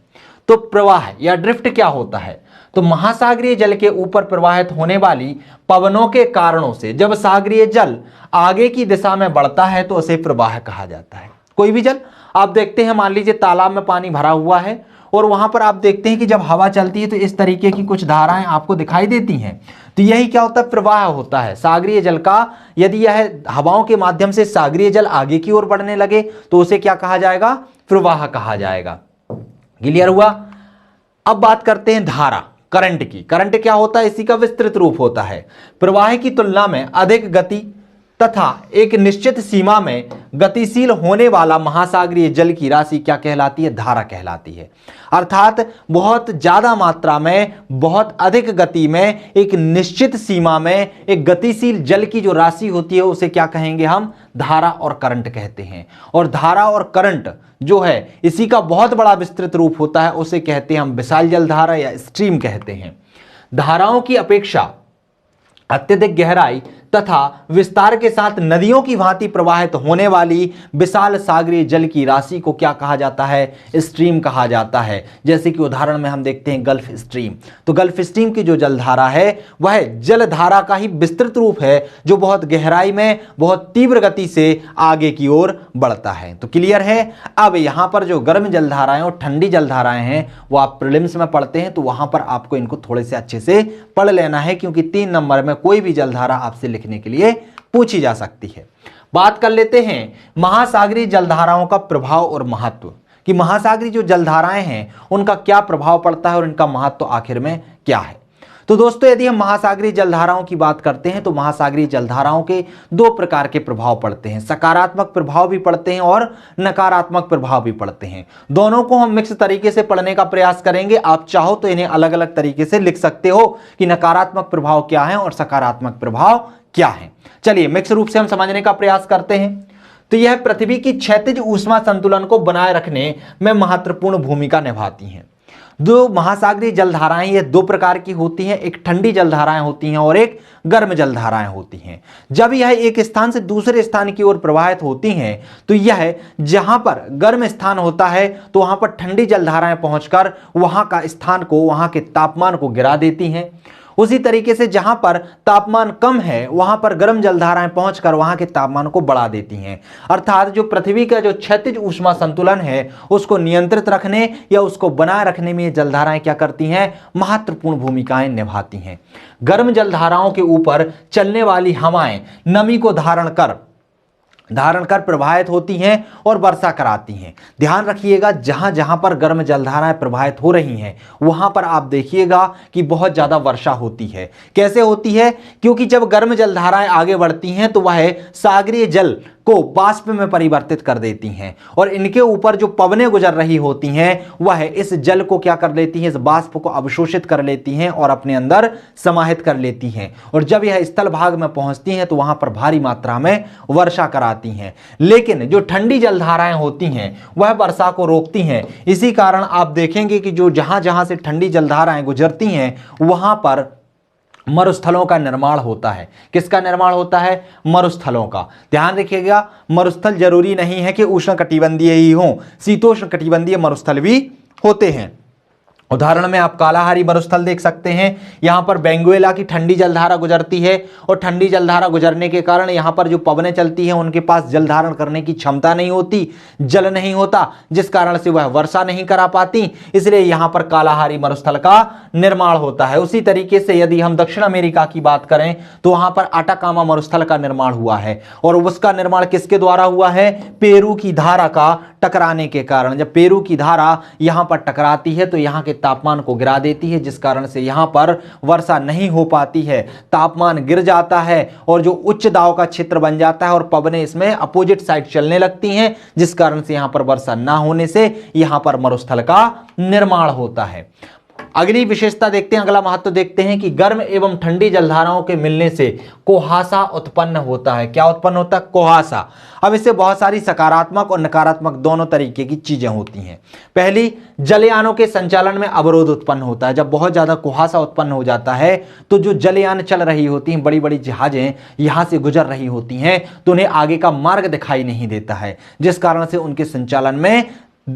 तो प्रवाह या ड्रिफ्ट क्या होता है? तो महासागरीय जल के ऊपर प्रवाहित होने वाली पवनों के कारणों से जब सागरीय जल आगे की दिशा में बढ़ता है तो उसे प्रवाह कहा जाता है। कोई भी जल आप देखते हैं, मान लीजिए तालाब में पानी भरा हुआ है और वहां पर आप देखते हैं कि जब हवा चलती है तो इस तरीके की कुछ धाराएं आपको दिखाई देती हैं। तो यही क्या होता है? प्रवाह होता है सागरीय जल का। यदि यह हवाओं के माध्यम से सागरीय जल आगे की ओर बढ़ने लगे तो उसे क्या कहा जाएगा? प्रवाह कहा जाएगा। क्लियर हुआ? अब बात करते हैं धारा, करंट की। करंट क्या होता है? इसी का विस्तृत रूप होता है प्रवाह की तुलना में अधिक गति तथा एक निश्चित सीमा में गतिशील होने वाला महासागरीय जल की राशि क्या कहलाती है? धारा कहलाती है। अर्थात बहुत ज्यादा मात्रा में, बहुत अधिक गति में, एक निश्चित सीमा में एक गतिशील जल की जो राशि होती है उसे क्या कहेंगे हम? धारा और करंट कहते हैं। और धारा और करंट जो है इसी का बहुत बड़ा विस्तृत रूप होता है, उसे कहते हैं हम विशाल जल धारा या स्ट्रीम कहते हैं। धाराओं की अपेक्षा अत्यधिक गहराई तथा विस्तार के साथ नदियों की भांति प्रवाहित होने वाली विशाल सागरीय जल की राशि को क्या कहा जाता है? स्ट्रीम कहा जाता है। जैसे कि उदाहरण में हम देखते हैं गल्फ स्ट्रीम। तो गल्फ स्ट्रीम की जो जलधारा है वह जलधारा का ही विस्तृत रूप है जो बहुत गहराई में, बहुत तीव्र गति से आगे की ओर बढ़ता है। तो क्लियर है? अब यहां पर जो गर्म जलधाराएं और ठंडी जलधाराएं हैं वो आप प्रीलिम्स में पढ़ते हैं, तो वहां पर आपको इनको थोड़े से अच्छे से पढ़ लेना है, क्योंकि 3 नंबर में कोई भी जलधारा आपसे लिखने के लिए पूछी जा सकती है। बात कर लेते हैं महासागरीय जलधाराओं का प्रभाव और महत्व, कि महासागरीय जो जलधाराएं हैं उनका क्या प्रभाव पड़ता है और इनका महत्व आखिर में क्या है। तो दोस्तों यदि हम महासागरीय जलधाराओं की बात करते हैं तो महासागरीय जलधाराओं के 2 प्रकार के प्रभाव पड़ते हैं। सकारात्मक प्रभाव भी पड़ते हैं और नकारात्मक प्रभाव भी पड़ते हैं। दोनों को हम मिक्स तरीके से पढ़ने का प्रयास करेंगे। आप चाहो तो इन्हें अलग अलग तरीके से लिख सकते हो कि नकारात्मक प्रभाव क्या है और सकारात्मक प्रभाव क्या है। चलिए मिक्स रूप से हम समझने का प्रयास करते हैं। तो यह पृथ्वी की क्षैतिज ऊष्मा संतुलन को बनाए रखने में महत्वपूर्ण भूमिका निभाती हैं। 2 महासागरीय जलधाराएं ये 2 प्रकार की होती हैं, एक ठंडी जलधाराएं होती हैं और एक गर्म जलधाराएं होती हैं। जब यह एक स्थान से दूसरे स्थान की ओर प्रवाहित होती हैं तो यह जहां पर गर्म स्थान होता है तो वहां पर ठंडी जलधाराएं पहुंचकर वहां का स्थान को, वहां के तापमान को गिरा देती हैं। उसी तरीके से जहां पर तापमान कम है वहां पर गर्म जलधाराएं पहुंचकर वहां के तापमान को बढ़ा देती हैं। अर्थात जो पृथ्वी का जो क्षैतिज ऊष्मा संतुलन है उसको नियंत्रित रखने या उसको बनाए रखने में ये जलधाराएं क्या करती हैं? महत्वपूर्ण भूमिकाएं निभाती हैं। गर्म जलधाराओं के ऊपर चलने वाली हवाएं नमी को धारण कर प्रवाहित होती हैं और वर्षा कराती हैं। ध्यान रखिएगा जहां जहां पर गर्म जलधाराएं प्रवाहित हो रही हैं वहां पर आप देखिएगा कि बहुत ज्यादा वर्षा होती है। कैसे होती है? क्योंकि जब गर्म जलधाराएं आगे बढ़ती हैं तो वह सागरीय जल को वाष्प में परिवर्तित कर देती हैं और इनके ऊपर जो पवनें गुजर रही होती हैं वह इस जल को क्या कर लेती हैं? इस वाष्प को अवशोषित कर लेती हैं और अपने अंदर समाहित कर लेती हैं। और जब यह स्थल भाग में पहुंचती हैं तो वहां पर भारी मात्रा में वर्षा कराती हैं। लेकिन जो ठंडी जलधाराएं होती हैं वह वर्षा को रोकती हैं। इसी कारण आप देखेंगे कि जो जहां जहां से ठंडी जलधाराएं गुजरती हैं वहां पर मरुस्थलों का निर्माण होता है। किसका निर्माण होता है? मरुस्थलों का। ध्यान रखिएगा मरुस्थल जरूरी नहीं है कि उष्णकटिबंधीय ही हो, शीतोष्ण कटिबंधीय मरुस्थल भी होते हैं। उदाहरण में आप कालाहारी मरुस्थल देख सकते हैं। यहां पर बेंगुएला की ठंडी जलधारा गुजरती है और ठंडी जलधारा गुजरने के कारण यहां पर जो पवनें चलती हैं उनके पास जल धारण करने की क्षमता नहीं होती, जल नहीं होता, जिस कारण से वह वर्षा नहीं करा पाती, इसलिए यहां पर कालाहारी मरुस्थल का निर्माण होता है। उसी तरीके से यदि हम दक्षिण अमेरिका की बात करें तो वहां पर अटाकामा मरुस्थल का निर्माण हुआ है और उसका निर्माण किसके द्वारा हुआ है? पेरू की धारा का टकराने के कारण। जब पेरू की धारा यहां पर टकराती है तो यहां के तापमान को गिरा देती है, जिस कारण से यहां पर वर्षा नहीं हो पाती है, तापमान गिर जाता है और जो उच्च दाब का क्षेत्र बन जाता है और पवनें इसमें अपोजिट साइड चलने लगती हैं, जिस कारण से यहां पर वर्षा ना होने से यहां पर मरुस्थल का निर्माण होता है। अगली विशेषता देखते हैं, अगला महत्व देखते हैं कि गर्म एवं ठंडी जलधाराओं के मिलने से कुहासा उत्पन्न होता है। क्या उत्पन्न होता है? कुहासा। अब इससे बहुत सारी सकारात्मक और नकारात्मक दोनों तरीके की चीजें होती हैं। पहली, जलयानों के संचालन में अवरोध उत्पन्न होता है। जब बहुत ज्यादा कुहासा उत्पन्न हो जाता है तो जो जलयान चल रही होती हैं, बड़ी बड़ी जहाजें यहां से गुजर रही होती हैं, तो उन्हें आगे का मार्ग दिखाई नहीं देता है, जिस कारण से उनके संचालन में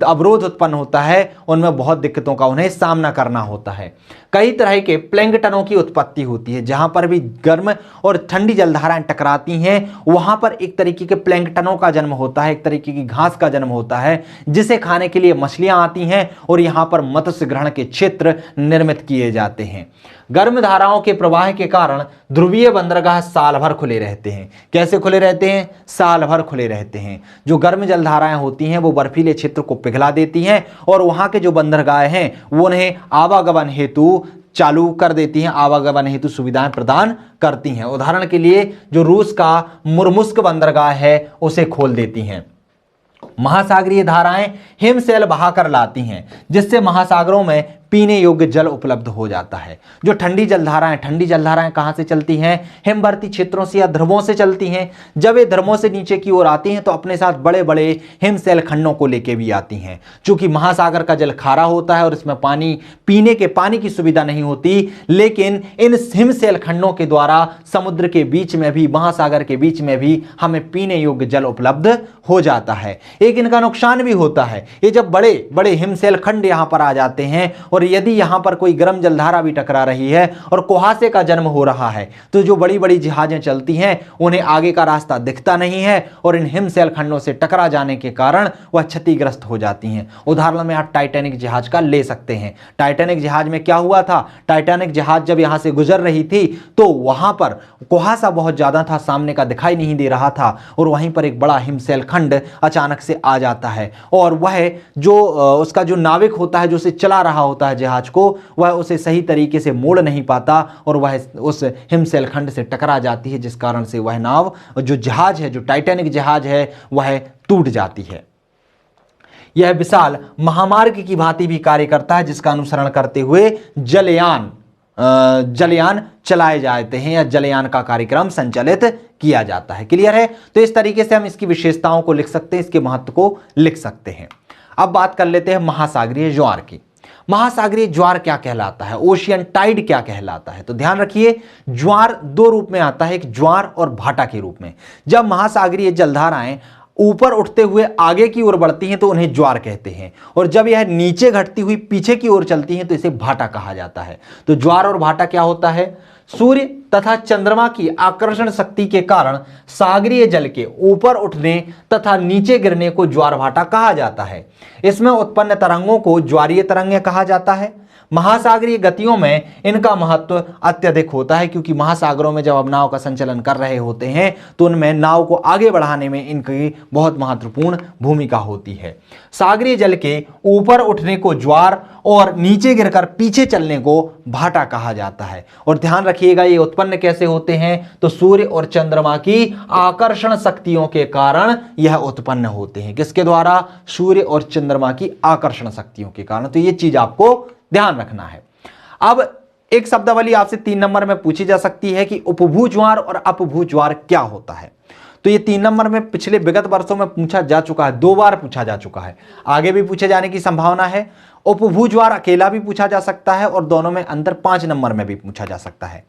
अवरोध उत्पन्न होता है, उनमें बहुत दिक्कतों का उन्हें सामना करना होता है। कई तरह के प्लैंकटनों की उत्पत्ति होती है। जहां पर भी गर्म और ठंडी जलधाराएं टकराती हैं वहां पर एक तरीके के प्लैंकटनों का जन्म होता है, एक तरीके की घास का जन्म होता है, जिसे खाने के लिए मछलियां आती हैं और यहां पर मत्स्य ग्रहण के क्षेत्र निर्मित किए जाते हैं। गर्म धाराओं के प्रवाह के कारण ध्रुवीय बंदरगाह साल भर खुले रहते हैं। कैसे खुले रहते हैं? साल भर खुले रहते हैं। जो गर्म जलधाराएं होती हैं वो बर्फीले क्षेत्र को पिघला देती हैं और वहां के जो बंदरगाह हैं वो उन्हें आवागमन हेतु चालू कर देती हैं, आवागमन हेतु सुविधाएं प्रदान करती हैं। उदाहरण के लिए जो रूस का मुर्मुस्क बंदरगाह है उसे खोल देती हैं। महासागरीय धाराएं हिमशैल बहाकर लाती हैं, जिससे महासागरों में पीने योग्य जल उपलब्ध हो जाता है। जो ठंडी जलधाराएं कहां से चलती हैं? हिमवर्ती क्षेत्रों से या ध्रुवों से चलती हैं। जब ये ध्रुवों से नीचे की ओर आती हैं तो अपने साथ बड़े बड़े हिमशैल खंडों को लेके भी आती हैं। चूंकि महासागर का जल खारा होता है और इसमें पीने के पानी की सुविधा नहीं होती, लेकिन इन हिमशैल खंडों के द्वारा समुद्र के बीच में भी, महासागर के बीच में भी हमें पीने योग्य जल उपलब्ध हो जाता है। एक इनका नुकसान भी होता है, ये जब बड़े बड़े हिमशैल खंड यहां पर आ जाते हैं और यदि यहां पर कोई गर्म जलधारा भी टकरा रही है और कुहासे का जन्म हो रहा है तो जो बड़ी बड़ी जहाजें चलती हैं उन्हें आगे का रास्ता दिखता नहीं है और इन हिमशैल खंडों से टकरा जाने के कारण वह क्षतिग्रस्त हो जाती हैं। उदाहरण में आप टाइटैनिक जहाज का ले सकते हैं। टाइटैनिक जहाज में क्या हुआ था? टाइटैनिक जहाज जब यहां से गुजर रही थी तो वहां पर कुहासा बहुत ज्यादा था, सामने का दिखाई नहीं दे रहा था और वहीं पर एक बड़ा हिमशैल खंड अचानक से आ जाता है और वह जो उसका जो नाविक होता है, जो उसे चला रहा होता है जहाज को, वह उसे सही तरीके से मोड़ नहीं पाता और वह उस हिमशैल खंड से टकरा जाती है, जिस कारण से वह नाव, जो जहाज है, जो टाइटैनिक जहाज है, वह टूट जाती है। यह विशाल महामार्ग की भांति भी कार्य करता है, जिसका अनुसरण करते हुए जलयान चलाए जाते हैं या जलयान का कार्यक्रम संचालित किया जाता है। क्लियर है? तो इस तरीके से हम इसकी विशेषताओं को लिख सकते हैं, इसके महत्व को लिख सकते हैं। अब बात कर लेते हैं महासागरीय ज्वार की। महासागरीय ज्वार क्या कहलाता है? ओशियन टाइड क्या कहलाता है? तो ध्यान रखिए, ज्वार दो रूप में आता है, एक ज्वार और भाटा के रूप में। जब महासागरीय जलधाराएं ऊपर उठते हुए आगे की ओर बढ़ती हैं तो उन्हें ज्वार कहते हैं और जब यह नीचे घटती हुई पीछे की ओर चलती हैं तो इसे भाटा कहा जाता है। तो ज्वार और भाटा क्या होता है? सूर्य तथा चंद्रमा की आकर्षण शक्ति के कारण सागरीय जल के ऊपर उठने तथा नीचे गिरने को ज्वार भाटा कहा जाता है। इसमें उत्पन्न तरंगों को ज्वारीय तरंगें कहा जाता है। महासागरीय गतियों में इनका महत्व अत्यधिक होता है, क्योंकि महासागरों में जब आप नाव का संचालन कर रहे होते हैं तो उनमें नाव को आगे बढ़ाने में इनकी बहुत महत्वपूर्ण भूमिका होती है। सागरीय जल के ऊपर उठने को ज्वार और नीचे गिरकर पीछे चलने को भाटा कहा जाता है। और ध्यान रखिएगा, ये उत्पन्न कैसे होते हैं? तो सूर्य और चंद्रमा की आकर्षण शक्तियों के कारण यह उत्पन्न होते हैं। किसके द्वारा? सूर्य और चंद्रमा की आकर्षण शक्तियों के कारण। तो ये चीज आपको ध्यान रखना है। अब एक शब्दावली आपसे 3 नंबर में पूछी जा सकती है कि उपभू ज्वार और अपभू ज्वार क्या होता है? तो ये 3 नंबर में पिछले विगत वर्षों में पूछा जा चुका है, 2 बार पूछा जा चुका है, आगे भी पूछे जाने की संभावना है। उपभू ज्वार अकेला भी पूछा जा सकता है और दोनों में अंतर 5 नंबर में भी पूछा जा सकता है।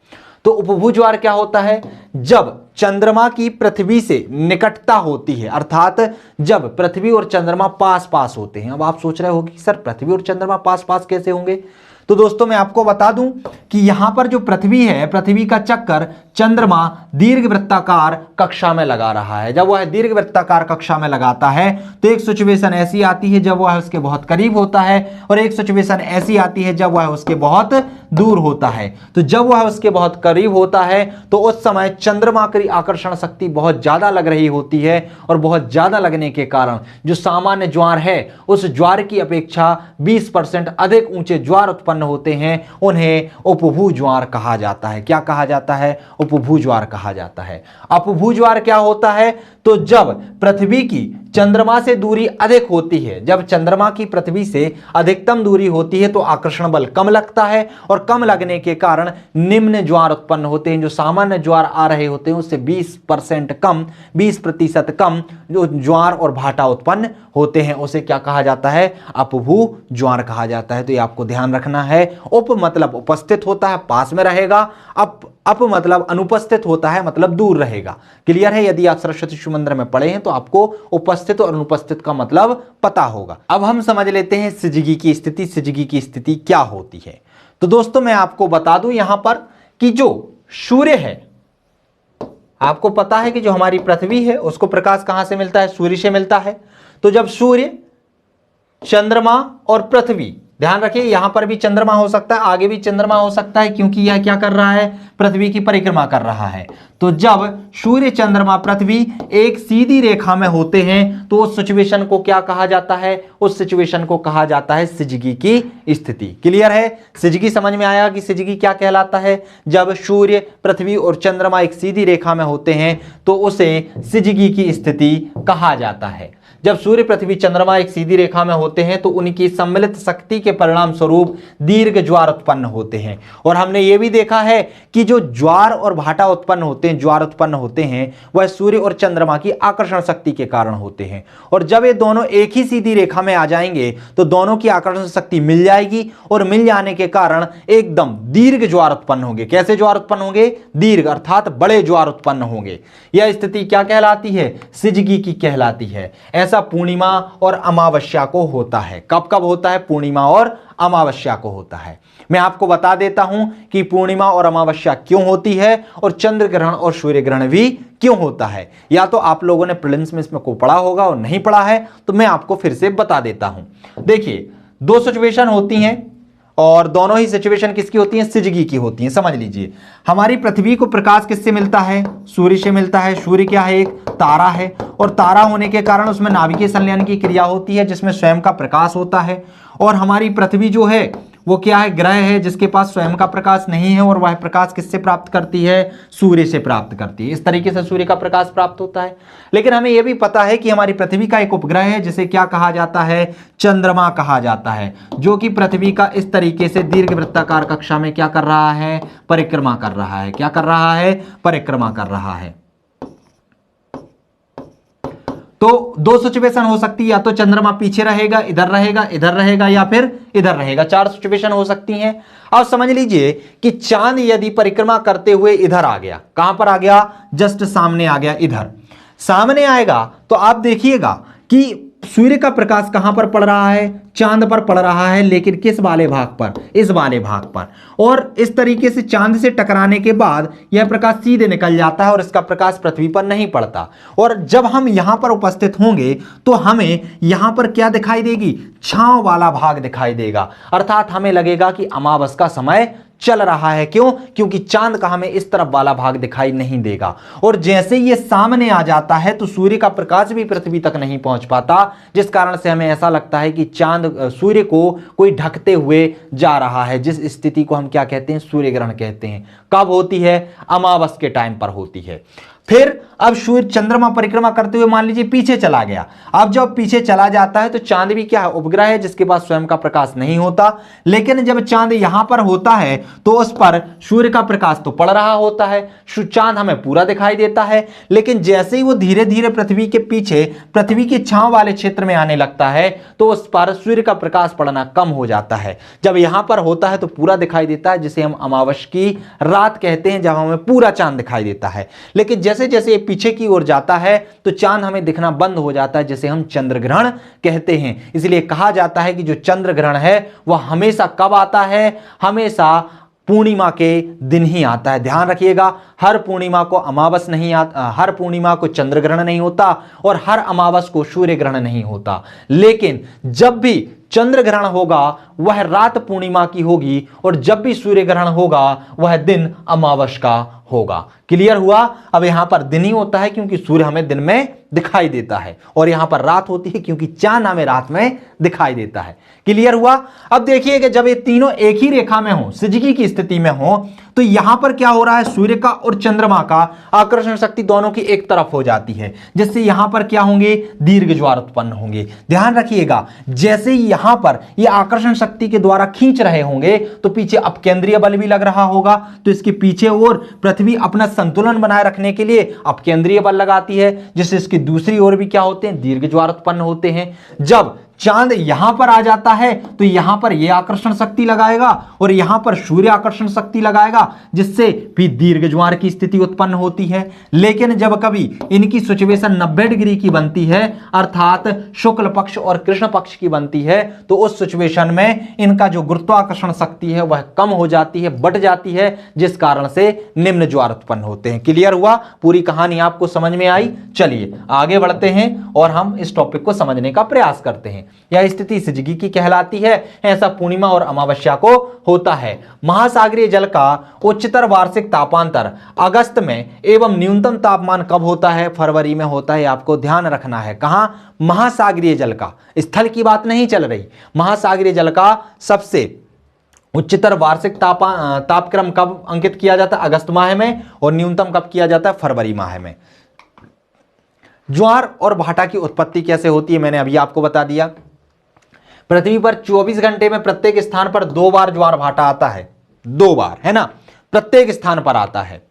तो उपभू ज्वार क्या होता है? जब चंद्रमा की पृथ्वी से निकटता होती है, अर्थात जब पृथ्वी और चंद्रमा पास पास होते हैं। अब आप सोच रहे हो कि सर पृथ्वी और चंद्रमा पास पास कैसे होंगे? तो दोस्तों मैं आपको बता दूं कि यहां पर जो पृथ्वी है, पृथ्वी का चक्कर चंद्रमा दीर्घवृत्ताकार कक्षा में लगा रहा है। जब वह दीर्घवृत्ताकार कक्षा में लगाता है तो एक सिचुएशन ऐसी आती है जब वह उसके बहुत करीब होता है, और एक सिचुएशन ऐसी आती है जब वह उसके बहुत दूर होता है। तो जब वह उसके बहुत करीब होता है तो उस समय चंद्रमा की आकर्षण शक्ति बहुत ज्यादा लग रही होती है, और बहुत ज्यादा लगने के कारण जो सामान्य ज्वार है उस ज्वार की अपेक्षा 20% अधिक ऊंचे ज्वार उत्पन्न होते हैं, उन्हें उपभू ज्वार कहा जाता है। क्या कहा जाता है? उपभू ज्वार कहा जाता है। अपभू ज्वार क्या होता है? तो जब पृथ्वी की चंद्रमा से दूरी अधिक होती है, जब चंद्रमा की पृथ्वी से अधिकतम दूरी होती है तो आकर्षण बल कम लगता है, और कम लगने के कारण निम्न ज्वार उत्पन्न होते हैं। जो सामान्य ज्वार आ रहे होते हैं उससे 20% कम, 20% कम जो ज्वार और भाटा उत्पन्न होते हैं, उसे क्या कहा जाता है? अपभू ज्वार कहा जाता है। तो ये आपको ध्यान रखना है। उप मतलब उपस्थित होता है, पास में रहेगा। अप मतलब अनुपस्थित होता है, मतलब दूर रहेगा। क्लियर है? यदि आप सरस्वती शिशु मंदिर में पढ़े हैं तो आपको उपस्थित और अनुपस्थित का मतलब पता होगा। अब हम समझ लेते हैं सिजगी की स्थिति। सिजगी की स्थिति क्या होती है? तो दोस्तों मैं आपको बता दूं यहां पर कि जो सूर्य है, आपको पता है कि जो हमारी पृथ्वी है उसको प्रकाश कहां से मिलता है? सूर्य से मिलता है। तो जब सूर्य, चंद्रमा और पृथ्वी, ध्यान रखिए यहां पर भी चंद्रमा हो सकता है, आगे भी चंद्रमा हो सकता है, क्योंकि यह क्या कर रहा है? पृथ्वी की परिक्रमा कर रहा है। तो जब सूर्य, चंद्रमा, पृथ्वी एक सीधी रेखा में होते हैं तो उस सिचुएशन को क्या कहा जाता है? उस सिचुएशन को कहा जाता है सिजगी की स्थिति। क्लियर है? सिजगी समझ में आया कि सिजगी क्या कहलाता है? जब सूर्य, पृथ्वी और चंद्रमा एक सीधी रेखा में होते हैं तो उसे सिजगी की स्थिति कहा जाता है। जब सूर्य, पृथ्वी, चंद्रमा एक सीधी रेखा में होते हैं तो उनकी सम्मिलित शक्ति के परिणाम स्वरूप दीर्घ ज्वार उत्पन्न होते हैं। और हमने ये भी देखा है कि जो ज्वार और भाटा उत्पन्न होते हैं, ज्वार उत्पन्न होते हैं, वह सूर्य और चंद्रमा की आकर्षण शक्ति के कारण होते हैं। और जब ये दोनों एक ही सीधी रेखा में आ जाएंगे तो दोनों की आकर्षण शक्ति मिल जाएगी, और मिल जाने के कारण एकदम दीर्घ ज्वार उत्पन्न होंगे। कैसे ज्वार उत्पन्न होंगे? दीर्घ, अर्थात बड़े ज्वार उत्पन्न होंगे। यह स्थिति क्या कहलाती है? सिजगी की कहलाती है। ऐसा पूर्णिमा और अमावस्या को होता है। कब कब होता है? पूर्णिमा और अमावस्या को होता है। मैं आपको बता देता हूं कि पूर्णिमा और अमावस्या क्यों होती है, और चंद्र ग्रहण और सूर्य ग्रहण भी क्यों होता है। या तो आप लोगों ने प्रीलिम्स में इसमें को पढ़ा होगा और नहीं पढ़ा है तो मैं आपको फिर से बता देता हूं। देखिए 2 सिचुएशन होती हैं, और दोनों ही सिचुएशन किसकी होती हैं? सिजगी की होती हैं। समझ लीजिए, हमारी पृथ्वी को प्रकाश किससे मिलता है? सूर्य से मिलता है। सूर्य क्या है? एक तारा है, और तारा होने के कारण उसमें नाभिकीय संलयन की क्रिया होती है जिसमें स्वयं का प्रकाश होता है। और हमारी पृथ्वी जो है वो क्या है? ग्रह है जिसके पास स्वयं का प्रकाश नहीं है, और वह प्रकाश किससे प्राप्त करती है? सूर्य से प्राप्त करती है। इस तरीके से सूर्य का प्रकाश प्राप्त होता है। लेकिन हमें यह भी पता है कि हमारी पृथ्वी का एक उपग्रह है जिसे क्या कहा जाता है? चंद्रमा कहा जाता है, जो कि पृथ्वी का इस तरीके से दीर्घवृत्ताकार कक्षा में क्या कर रहा है? परिक्रमा कर रहा है। क्या कर रहा है? परिक्रमा कर रहा है। तो 2 सिचुएशन हो सकती है, या तो चंद्रमा पीछे रहेगा, इधर रहेगा, इधर रहेगा, या फिर इधर रहेगा। 4 सिचुएशन हो सकती हैं। अब समझ लीजिए कि चांद यदि परिक्रमा करते हुए इधर आ गया, कहां पर आ गया? जस्ट सामने आ गया। इधर सामने आएगा तो आप देखिएगा कि सूर्य का प्रकाश कहां पर पड़ रहा है? चांद पर पड़ रहा है, लेकिन किस वाले भाग पर? इस वाले भाग पर। और इस तरीके से चांद से टकराने के बाद यह प्रकाश सीधे निकल जाता है और इसका प्रकाश पृथ्वी पर नहीं पड़ता। और जब हम यहां पर उपस्थित होंगे तो हमें यहां पर क्या दिखाई देगी? छांव वाला भाग दिखाई देगा, अर्थात हमें लगेगा कि अमावस का समय चल रहा है। क्यों? क्योंकि चांद का हमें इस तरफ वाला भाग दिखाई नहीं देगा। और जैसे ये सामने आ जाता है तो सूर्य का प्रकाश भी पृथ्वी तक नहीं पहुंच पाता, जिस कारण से हमें ऐसा लगता है कि चांद सूर्य को कोई ढकते हुए जा रहा है, जिस स्थिति को हम क्या कहते हैं? सूर्य ग्रहण कहते हैं। कब होती है? अमावस के टाइम पर होती है। फिर अब सूर्य चंद्रमा परिक्रमा करते हुए मान लीजिए पीछे चला गया। अब जब पीछे चला जाता है तो चांद भी क्या है, उपग्रह है जिसके पास स्वयं का प्रकाश नहीं होता, लेकिन जब चांद यहां पर होता है तो उस पर सूर्य का प्रकाश तो पड़ रहा होता है, चांद हमें पूरा दिखाई देता है। लेकिन जैसे ही वो धीरे धीरे पृथ्वी के पीछे पृथ्वी की छांव वाले क्षेत्र में आने लगता है तो उस पर सूर्य का प्रकाश पड़ना कम हो जाता है। जब यहां पर होता है तो पूरा दिखाई देता है, जिसे हम अमावस्या की रात कहते हैं, जब हमें पूरा चांद दिखाई देता है। लेकिन जैसे जैसे ये पीछे की ओर जाता है तो चांद हमें दिखना बंद हो जाता है, जिसे हम चंद्र ग्रहण कहते हैं। इसलिए कहा जाता है कि जो चंद्र ग्रहण है वह हमेशा कब आता है, हमेशा पूर्णिमा के दिन ही आता है। ध्यान रखिएगा, हर पूर्णिमा को अमावस्या नहीं आता, हर पूर्णिमा को चंद्र ग्रहण नहीं होता और हर अमावस्या को सूर्य ग्रहण नहीं होता। लेकिन जब भी चंद्र ग्रहण होगा वह रात पूर्णिमा की होगी और जब भी सूर्य ग्रहण होगा वह दिन अमावस्या का होगा। क्लियर हुआ? अब यहां पर दिन ही होता है क्योंकि सूर्य हमें दिन में दिखाई देता है और यहां पर रात होती है क्योंकि चांद हमें रात में दिखाई देता है। क्लियर हुआ? अब देखिए कि जब ये तीनों एक ही रेखा में हो, सिजगी की स्थिति में हो, तो यहां पर क्या हो रहा है, सूर्य का और चंद्रमा का आकर्षण शक्ति दोनों की एक तरफ हो जाती है, जिससे यहां पर क्या होंगे, दीर्घ ज्वार उत्पन्न होंगे। ध्यान रखिएगा, जैसे ही यहां पर ये आकर्षण शक्ति के द्वारा खींच रहे होंगे तो पीछे अपकेंद्रीय बल भी लग रहा होगा, तो इसके पीछे और पृथ्वी अपना संतुलन बनाए रखने के लिए अपकेंद्रीय बल लगाती है, जिससे इसकी दूसरी ओर भी क्या होते हैं, दीर्घ ज्वार उत्पन्न होते हैं। जब चांद यहां पर आ जाता है तो यहां पर यह आकर्षण शक्ति लगाएगा और यहां पर सूर्य आकर्षण शक्ति लगाएगा, जिससे भी दीर्घ ज्वार की स्थिति उत्पन्न होती है। लेकिन जब कभी इनकी सिचुएशन 90 डिग्री की बनती है, अर्थात शुक्ल पक्ष और कृष्ण पक्ष की बनती है, तो उस सिचुएशन में इनका जो गुरुत्वाकर्षण शक्ति है वह कम हो जाती है, बढ़ जाती है, जिस कारण से निम्न ज्वार उत्पन्न होते हैं। क्लियर हुआ? पूरी कहानी आपको समझ में आई? चलिए आगे बढ़ते हैं और हम इस टॉपिक को समझने का प्रयास करते हैं। यह स्थिति सिजगी की कहलाती है। ऐसा पूर्णिमा और अमावस्या को होता है। महासागरीय जल का उच्चतर वार्षिक तापांतर अगस्त में एवं न्यूनतम तापमान कब होता है, फरवरी में होता है। आपको ध्यान रखना है, कहां, महासागरीय जल का, स्थल की बात नहीं चल रही। महासागरीय जल का सबसे उच्चतर वार्षिक तापक्रम कब अंकित किया जाता है, अगस्त माह में, और न्यूनतम कब किया जाता है, फरवरी माह में। ज्वार और भाटा की उत्पत्ति कैसे होती है, मैंने अभी आपको बता दिया। पृथ्वी पर 24 घंटे में प्रत्येक स्थान पर 2 बार ज्वार भाटा आता है, 2 बार, है ना, प्रत्येक स्थान पर आता है।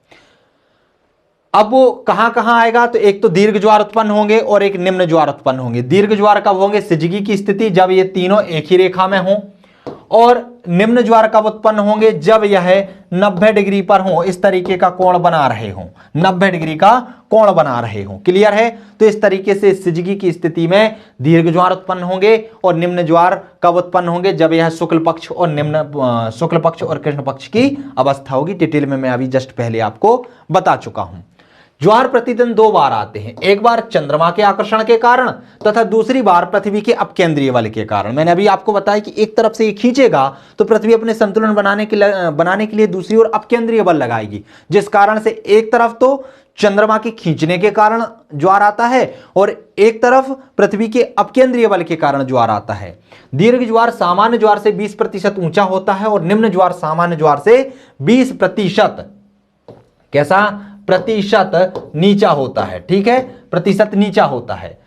अब वो कहां कहां आएगा, तो एक तो दीर्घ ज्वार उत्पन्न होंगे और एक निम्न ज्वार उत्पन्न होंगे। दीर्घ ज्वार कब होंगे, सिजगी की स्थिति, जब ये तीनों एक ही रेखा में हों, और निम्न ज्वार कब उत्पन्न होंगे, जब यह 90 डिग्री पर हो, इस तरीके का कोण बना रहे हो, 90 डिग्री का कोण बना रहे हो। क्लियर है? तो इस तरीके से सिजगी की स्थिति में दीर्घ ज्वार उत्पन्न होंगे और निम्न ज्वार कब उत्पन्न होंगे, जब यह शुक्ल पक्ष और कृष्ण पक्ष की अवस्था होगी। डिटेल में मैं अभी जस्ट पहले आपको बता चुका हूं। ज्वार प्रतिदिन 2 बार आते हैं, एक बार चंद्रमा के आकर्षण के कारण तथा दूसरी बार पृथ्वी के अपकेंद्रीय बल के कारण। मैंने अभी आपको बताया कि एक तरफ से ये खींचेगा तो पृथ्वी अपने संतुलन बनाने के लिए दूसरी ओर अपकेंद्रीय बल लगाएगी, जिस कारण से एक तरफ तो चंद्रमा के खींचने के कारण ज्वार आता है और एक तरफ पृथ्वी के अपकेंद्रीय बल के कारण ज्वार आता है। दीर्घ ज्वार सामान्य ज्वार से 20% ऊंचा होता है और निम्न ज्वार सामान्य ज्वार से 20% कैसा, प्रतिशत नीचा होता है। ठीक है, प्रतिशत नीचा होता है।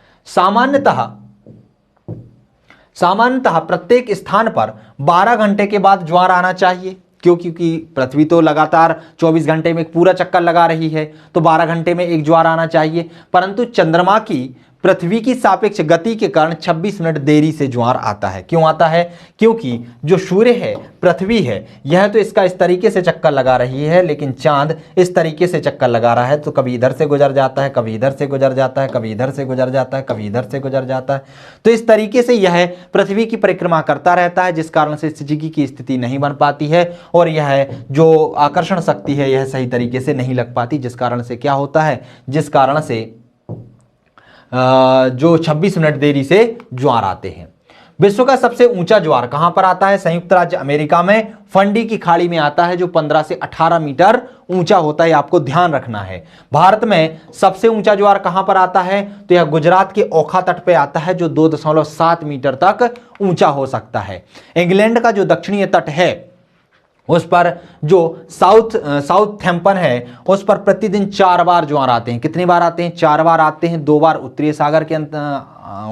सामान्यतः प्रत्येक स्थान पर 12 घंटे के बाद ज्वार आना चाहिए, क्योंकि पृथ्वी तो लगातार 24 घंटे में एक पूरा चक्कर लगा रही है, तो 12 घंटे में एक ज्वार आना चाहिए। परंतु चंद्रमा की पृथ्वी की सापेक्ष गति के कारण 26 मिनट देरी से ज्वार आता है। क्यों आता है? क्योंकि जो सूर्य है, पृथ्वी है, यह तो इसका इस तरीके से चक्कर लगा रही है, लेकिन चांद इस तरीके से चक्कर लगा रहा है, तो कभी इधर से गुजर जाता है, कभी इधर से गुजर जाता है, कभी इधर से गुजर जाता है, कभी इधर से गुजर जाता है। तो इस तरीके से यह पृथ्वी की परिक्रमा करता रहता है, जिस कारण से सिजगी की स्थिति नहीं बन पाती है और यह जो आकर्षण शक्ति है यह सही तरीके से नहीं लग पाती, जिस कारण से क्या होता है, जिस कारण से जो 26 मिनट देरी से ज्वार आते हैं। विश्व का सबसे ऊंचा ज्वार कहां पर आता है, संयुक्त राज्य अमेरिका में फंडी की खाड़ी में आता है, जो 15 से 18 मीटर ऊंचा होता है। आपको ध्यान रखना है। भारत में सबसे ऊंचा ज्वार कहां पर आता है, तो यह गुजरात के ओखा तट पे आता है, जो 2.7 मीटर तक ऊंचा हो सकता है। इंग्लैंड का जो दक्षिणीय तट है उस पर जो साउथैम्पटन है उस पर प्रतिदिन 4 बार ज्वार आते हैं। कितनी बार आते हैं? 4 बार आते हैं। 2 बार उत्तरी सागर के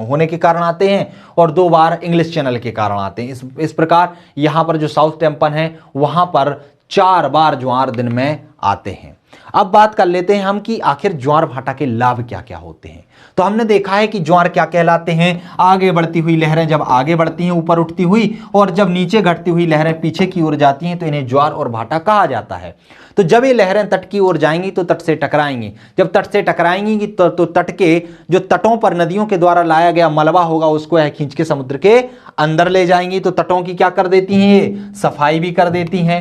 होने के कारण आते हैं और 2 बार इंग्लिश चैनल के कारण आते हैं। इस प्रकार यहां पर जो साउथैम्पटन है वहां पर 4 बार ज्वार दिन में आते हैं। अब बात कर लेते हैं हम कि आखिर ज्वार भाटा के लाभ क्या क्या होते हैं। तो हमने देखा है कि ज्वार क्या कहलाते हैं? आगे बढ़ती हुई लहरें जब आगे बढ़ती हैं ऊपर उठती हुई, और जब नीचे घटती हुई लहरें पीछे की ओर जाती हैं तो इन्हें ज्वार और भाटा कहा जाता है। तो जब ये लहरें तट की ओर जाएंगी तो तट से टकराएंगी। जब तट से टकराएंगी तो तट के जो तटों पर नदियों के द्वारा लाया गया मलबा होगा उसको यह खींच के समुद्र के अंदर ले जाएंगी। तो तटों की क्या कर देती हैं? ये सफाई भी कर देती हैं।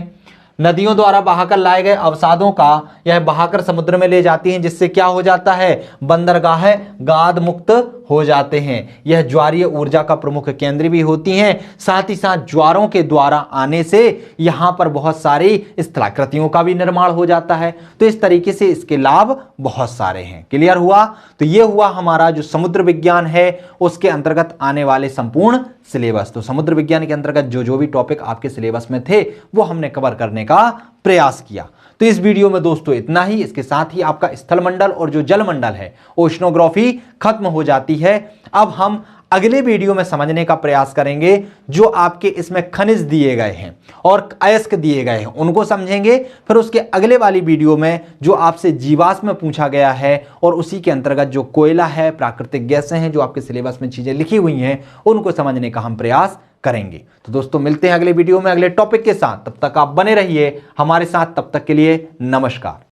नदियों द्वारा बहाकर लाए गए अवसादों का यह बहाकर समुद्र में ले जाती हैं, जिससे क्या हो जाता है? बंदरगाह गाद मुक्त हो जाते हैं। यह ज्वारीय ऊर्जा का प्रमुख केंद्र भी होती हैं। साथ ही साथ ज्वारों के द्वारा आने से यहां पर बहुत सारी स्थलाकृतियों का भी निर्माण हो जाता है। तो इस तरीके से इसके लाभ बहुत सारे हैं। क्लियर हुआ? तो यह हुआ हमारा जो समुद्र विज्ञान है उसके अंतर्गत आने वाले संपूर्ण सिलेबस। तो समुद्र विज्ञान के अंतर्गत जो भी टॉपिक आपके सिलेबस में थे वो हमने कवर करने का प्रयास किया। तो इस वीडियो में दोस्तों इतना ही। इसके साथ ही आपका स्थल मंडल और जो जल मंडल है ओशनोग्राफी खत्म हो जाती है। अब हम अगले वीडियो में समझने का प्रयास करेंगे जो आपके इसमें खनिज दिए गए हैं और अयस्क दिए गए हैं उनको समझेंगे। फिर उसके अगले वाली वीडियो में जो आपसे जीवाश्म में पूछा गया है और उसी के अंतर्गत जो कोयला है, प्राकृतिक गैसें हैं, जो आपके सिलेबस में चीजें लिखी हुई हैं उनको समझने का हम प्रयास करेंगे। तो दोस्तों मिलते हैं अगले वीडियो में अगले टॉपिक के साथ। तब तक आप बने रहिए हमारे साथ। तब तक के लिए नमस्कार।